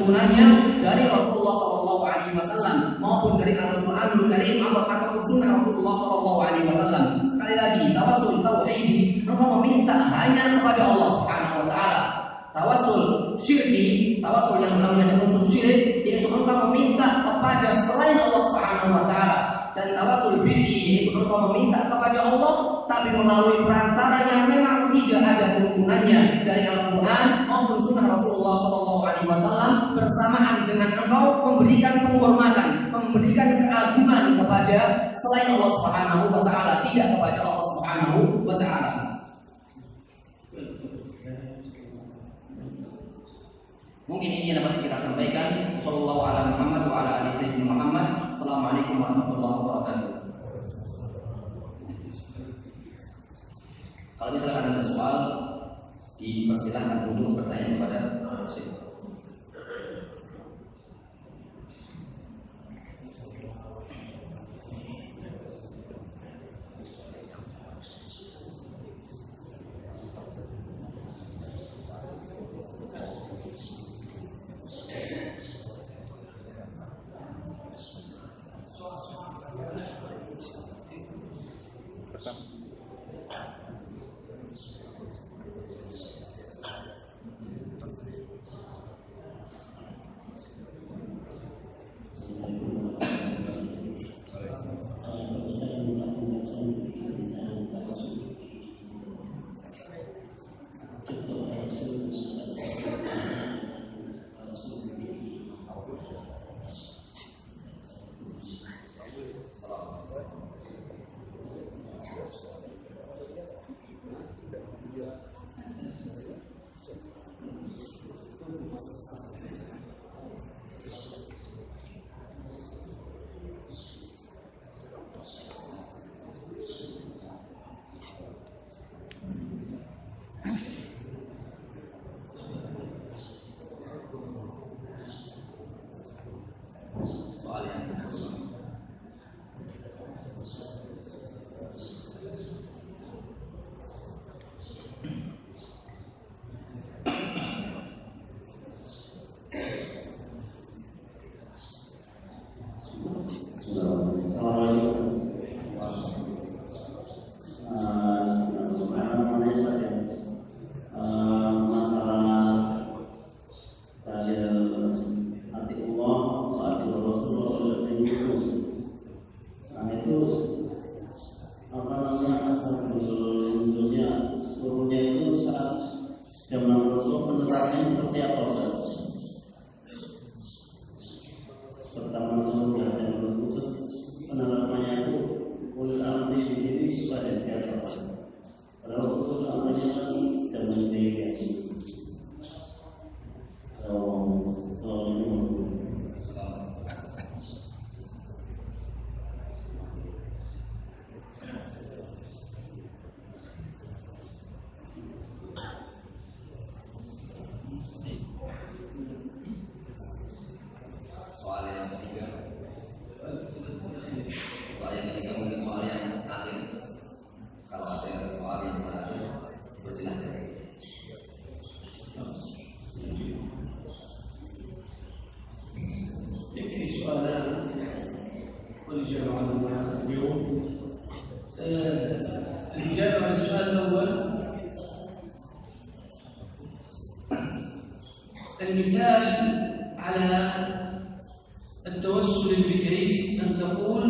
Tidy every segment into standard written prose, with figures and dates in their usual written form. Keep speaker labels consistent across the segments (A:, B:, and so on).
A: tuntunannya dari Rasulullah SAW maupun dari Al-Quranul Karim ataupun Sunnah Rasulullah SAW. Sekali lagi, tawassul tauhidi, engkau meminta hanya kepada Allah Subhanahu Wa Taala. Tawassul syirki, tawassul yang namanya unsur syirik, yaitu engkau meminta kepada selain Allah Subhanahu Wa Taala. Dan tawassul bid'i, yaitu engkau meminta kepada Allah tapi melalui perantara yang memang tidak ada tuntunannya dari Al-Quran maupun Sunnah Rasulullah SAW, bersamaan dengan engkau memberikan penghormatan, memberikan keagungan kepada selain Allah Subhanahu Wa Taala, tidak kepada Allah Subhanahu Wa Taala. Mungkin ini yang dapat kita sampaikan. Sallallahu ala Muhammad wa ala ali sayyidina Muhammad. Assalamualaikum warahmatullahi wabarakatuh. Kalau misalkan ada soal, dipersilahkan untuk bertanya kepada Syekh.
B: الإجابة على السؤال الأول، المثال على التوسل البكري أن تقول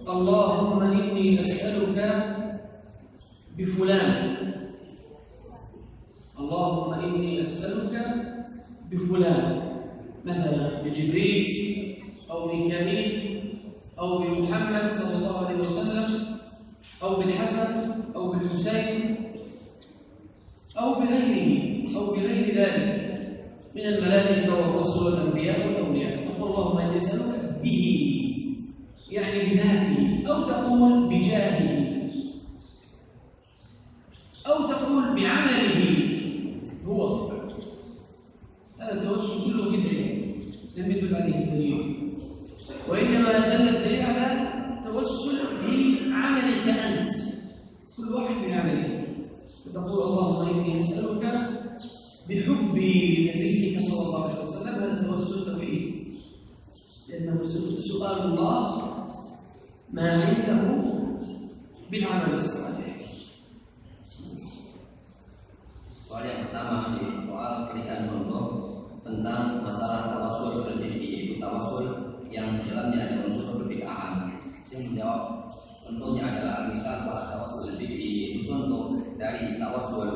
B: اللهم إني أسألك بفلان، اللهم إني أسألك بفلان، مثلا بجبريل أو ميكائيل أو بمحمد صلى الله عليه وسلم أو بالحسن أو بالحسين أو بغير ذلك من الملائكة والرسل والأنبياء والأولياء. تقول اللهم إني أسألك به، يعني بذاته، أو تقول بجاهه، أو تقول بعمله هو. هذا التوسل كله بدعي لم يدل عليه الدليل، وإنما دل الدليل على توسل بعملك أنت، كل واحد بعمله. تقول اللهم إني أسألك بحب نبيك صلى الله عليه وسلم، هذا su'alullah ma 'indahu bil 'amal salih.
A: Soal yang pertama soal berikan contoh tentang masalah tawasul berbid'ah, yaitu tawasul yang di dalamnya ada unsur kerbid'ahan. Saya menjawab contohnya adalah misal bahwa tawasul berbid'ah, yaitu contoh dari tawasul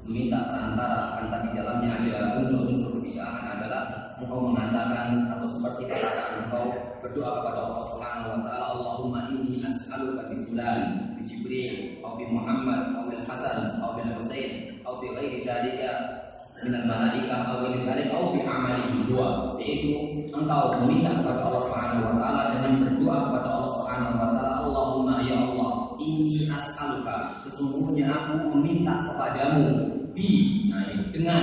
A: meminta perantara antara di dalamnya ada unsur-unsur kerbid'ahan adalah engkau mengatakan atau seperti kata engkau berdoa kepada Allah Subhanahu wa taala, Allahumma inni as'aluka bi fulan, bi Jibril, atau bi Muhammad, atau bil Hasan, atau bil Husain, atau bi ghairi dzalika min al malaikah, atau ghairi dzalika, atau bi amalihi dua, yaitu engkau meminta kepada Allah Subhanahu wa taala dengan berdoa kepada Allah Subhanahu wa taala, Allahumma ya Allah, inni as'aluka, sesungguhnya aku meminta kepadamu dengan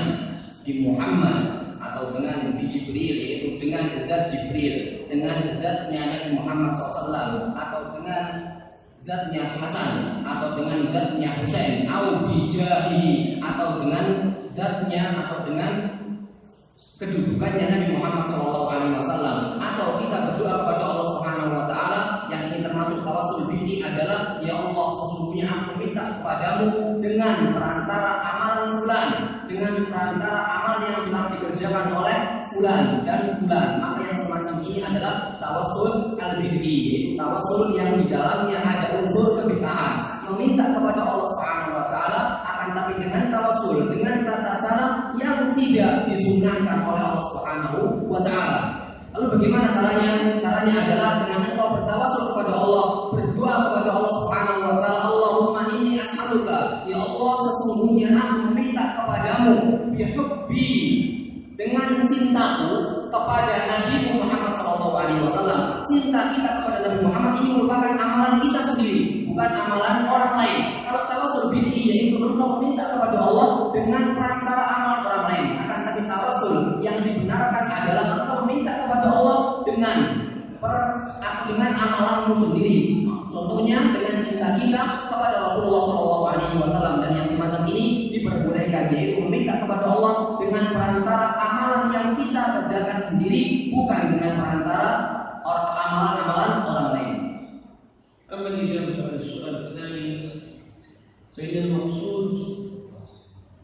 A: di Muhammad atau dengan di Jibril, yaitu dengan zat Jibril, dengan zatnya Nabi Muhammad SAW, atau dengan zatnya Hasan, atau dengan zatnya Husain, atau bijahi, atau dengan zatnya atau dengan kedudukannya Nabi Muhammad SAW, atau kita berdoa kepada Allah Subhanahu wa taala yang ini termasuk tawasul bid'i adalah, ya Allah, sesungguhnya aku minta kepadamu dengan perantara amalan fulan, dengan perantara amal yang telah dikerjakan oleh fulan dan fulan. Maka yang semacam ini adalah tawasul al-bid'i, yaitu tawasul yang di dalamnya ada unsur kebid'ahan, meminta kepada Allah Subhanahu wa taala, akan tapi dengan tawasul, dengan tata cara yang tidak disunahkan oleh Allah Subhanahu wa taala. Lalu bagaimana caranya? Caranya adalah dengan engkau bertawasul kepada Allah, berdoa kepada Allah Subhanahu wa taala, Allahumma inni as'aluka, ya Allah, sesungguhnya aku meminta kepadamu bihubbi, dengan cintaku kepada Nabi Muhammad SAW. Cinta kita kepada Nabi Muhammad ini merupakan amalan kita sendiri, bukan amalan orang lain. Kalau tawasul bid'i, yaitu engkau meminta kepada Allah dengan perantara amal orang lain. Akan tapi tawasul yang dibenarkan adalah engkau meminta kepada Allah dengan amalanmu sendiri. Contohnya dengan cinta kita kepada Rasulullah SAW, dan yang semacam ini diperbolehkan, yaitu meminta kepada Allah dengan perantara amalan yang kita kerjakan sendiri, bukan dengan perantara amalan-amalan orang lain.
B: أما الإجابة على السؤال الثاني فإن المقصود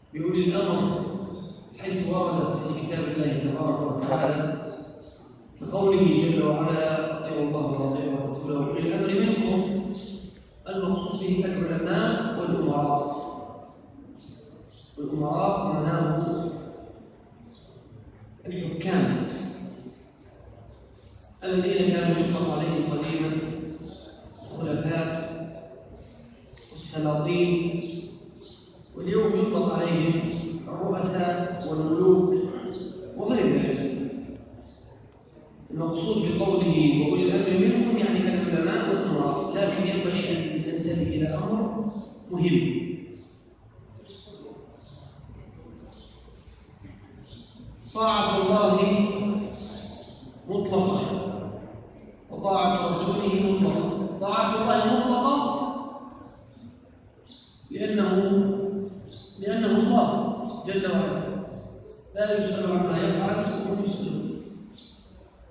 B: بأولي الأمر حيث وردت في كتاب الله تبارك وتعالى كقوله جل وعلا أطيعوا الله وأطيعوا رسوله أولي الأمر منكم، المقصود به العلماء والأمراء. والأمراء معناه الحكام الذين كانوا يطلق عليهم قديما الخلفاء والسلاطين، واليوم يطلق عليهم الرؤساء والملوك وغير ذلك. المقصود بقوله وأولي الأمر منكم يعني العلماء والأمراء، لكن ينبغي أن ننتبه إلى أمر مهم. طاعة الله مطلقة وطاعة رسوله مطلقة. طاعة الله مطلقة لأنه الله جل وعلا لا يسأل عما يفعل وهم يسألون.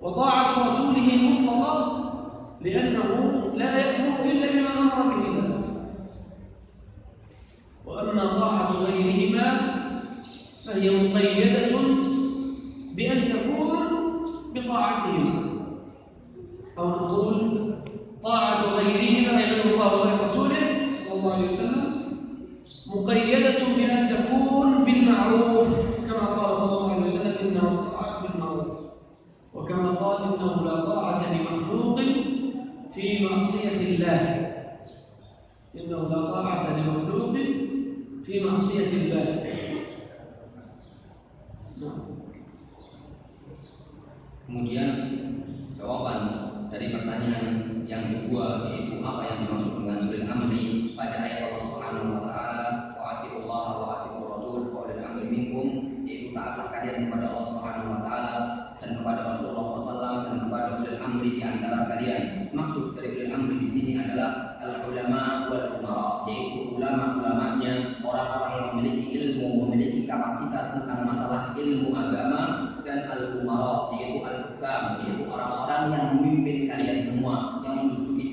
B: وطاعة رسوله مطلقة لأنه لا يأمر إلا بما أمر به ذلك. وأما طاعة غيرهما فهي مقيدة بأن تكون بطاعتهما، أو نقول طاعة غيرهما أيضا الله ورسوله صلى الله عليه وسلم مقيدة بأن تكون بالمعروف، كما قال صلى الله عليه وسلم إنه طاعة بالمعروف، وكما قال إنه لا طاعة لمخلوق في معصية الله، إنه لا طاعة لمخلوق في معصية الله.
A: Kemudian jawaban dari pertanyaan yang kedua, yaitu apa yang dimaksud dengan ulil amri pada ayat Allah Subhanahu wa taala, wa atiullaha wa atiur rasul wa ulil amri minkum, yaitu taatlah kalian kepada Allah Subhanahu wa taala dan kepada Rasulullah SAW dan kepada ulil amri di antara kalian. Maksud dari ulil amri di sini adalah al ulama wal umara, yaitu ulama-ulamanya, orang-orang yang memiliki ilmu, memiliki kapasitas tentang masalah ilmu agama, dan al umara, yaitu al hukam, yaitu orang-orang yang memimpin kalian.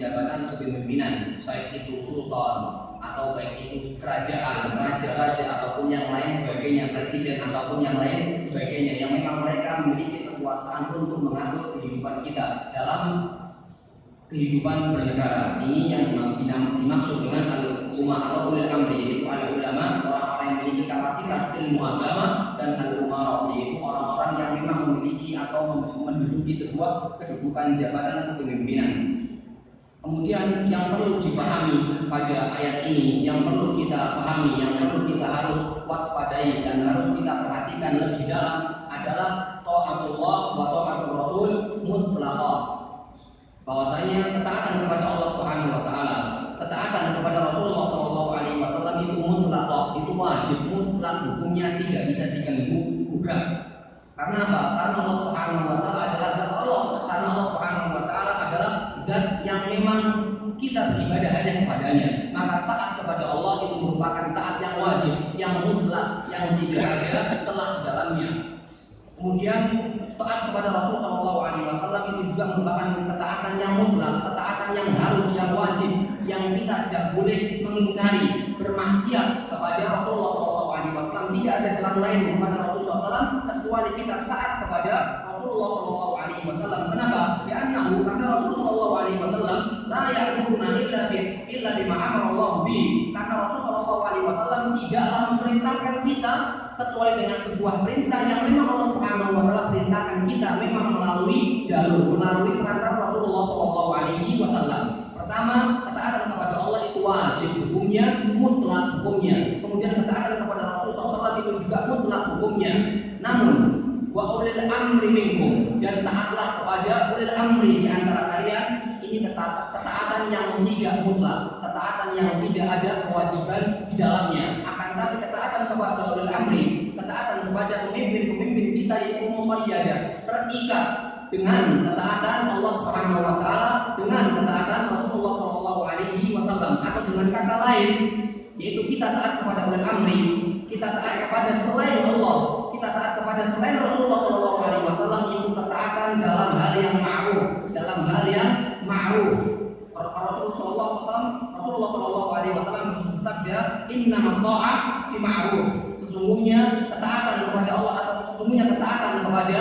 A: jabatan kepemimpinan, baik itu sultan atau baik itu kerajaan, raja-raja ataupun yang lain sebagainya, presiden ataupun yang lain sebagainya, yang memang mereka memiliki kekuasaan untuk mengatur kehidupan kita dalam kehidupan bernegara. Ini yang dimaksud dengan al-umma atau ulil amri, yaitu al-ulama, orang-orang yang memiliki kapasitas ilmu agama, dan al-umara, yaitu orang-orang yang memang memiliki atau menduduki sebuah kedudukan jabatan kepemimpinan. Kemudian yang perlu dipahami pada ayat ini, yang perlu kita pahami, yang perlu kita harus waspadai dan harus kita perhatikan lebih dalam adalah ta'atullah wa ta'atul Rasul mutlaqah. Bahwasanya ketaatan kepada Allah Subhanahu wa taala, ketaatan kepada Rasulullah sallallahu alaihi wasallam itu mutlaqah, itu wajib, mutlak, hukumnya tidak bisa diganggu gugat. Karena apa? Karena Allah Subhanahu wa taala adalah zat Allah, karena Allah Subhanahu wa taala adalah zat yang memang kita beribadah hanya kepadanya. Maka taat kepada Allah itu merupakan taat yang wajib, yang mutlak, yang tidak ada celah dalamnya. Kemudian taat kepada Rasul sallallahu alaihi wasallam itu juga merupakan ketaatan yang mutlak, ketaatan yang harus, yang wajib, yang kita tidak boleh mengingkari, bermaksiat kepada Rasulullah sallallahu alaihi wasallam. Tidak ada jalan lain kepada Rasulullah sallallahu alaihi wasallam kecuali kita taat kepada Rasulullah sallallahu alaihi wasallam. Kenapa? Karena Rasulullah sallallahu alaihi wasallam la ya'muruna illa bima amara Allah bi. Karena Rasulullah sallallahu alaihi wasallam tidaklah memerintahkan kita kecuali dengan sebuah perintah yang memang Allah Subhanahu wa taala perintahkan kita, memang melalui jalur, melalui perantara Rasulullah sallallahu alaihi wasallam. Pertama, ketaatan kepada Allah itu wajib hukumnya, mutlak hukumnya. Kemudian ketaatan kepada Rasul sallallahu alaihi wasallam itu juga mutlak hukumnya. Namun wa ulil amri minkum, dan taatlah kepada ulil amri di antara kalian. Ini ketaatan yang tidak mutlak, ketaatan yang tidak ada kewajiban di dalamnya. Akan tapi ketaatan kepada ulil amri, ketaatan kepada pemimpin-pemimpin kita yaitu muqayyadah, terikat dengan ketaatan Allah Subhanahu wa taala, dengan ketaatan Rasulullah sallallahu alaihi wasallam, atau dengan kata lain yaitu kita taat kepada ulil amri, kita taat kepada selain Allah, kita taat kepada selain Rasulullah sallallahu alaihi wasallam, itu ketaatan dalam hal yang ma'ruf, dalam hal yang ma'ruf. Rasulullah sallallahu alaihi wasallam bersabda, "Innamat tha'ah fi ma'ruf." Sesungguhnya ketaatan kepada Allah atau sesungguhnya ketaatan kepada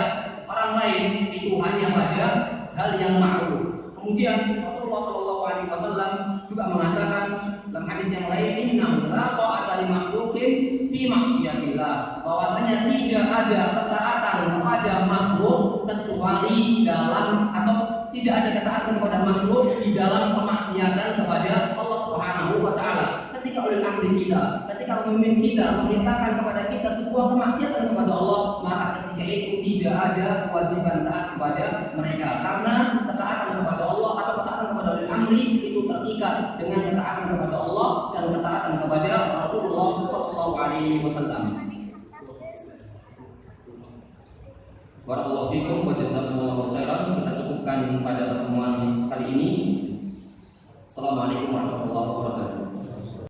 A: orang lain itu hanya pada hal yang ma'ruf. Kemudian Rasulullah sallallahu alaihi wasallam juga mengatakan dalam hadis yang lain, "Innahu la ta'ata li makhluqin fi ma'siyatillah." Bahwasanya tidak ada ketaatan kepada makhluk kecuali dalam, atau tidak ada ketaatan kepada makhluk di dalam kemaksiatan kepada Allah Subhanahu wa taala. Ketika ulil amri kita, ketika pemimpin kita memerintahkan kepada kita sebuah kemaksiatan kepada Allah, maka ketika itu tidak ada kewajiban taat kepada mereka, karena ketaatan kepada Allah atau ketaatan kepada ulil amri itu terikat dengan ketaatan kepada Allah dan ketaatan kepada Rasulullah sallallahu alaihi wasallam. Barakallahu fikum wa jazakumullahu khairan. Kita cukupkan pada pertemuan kali ini. Assalamualaikum warahmatullahi wabarakatuh.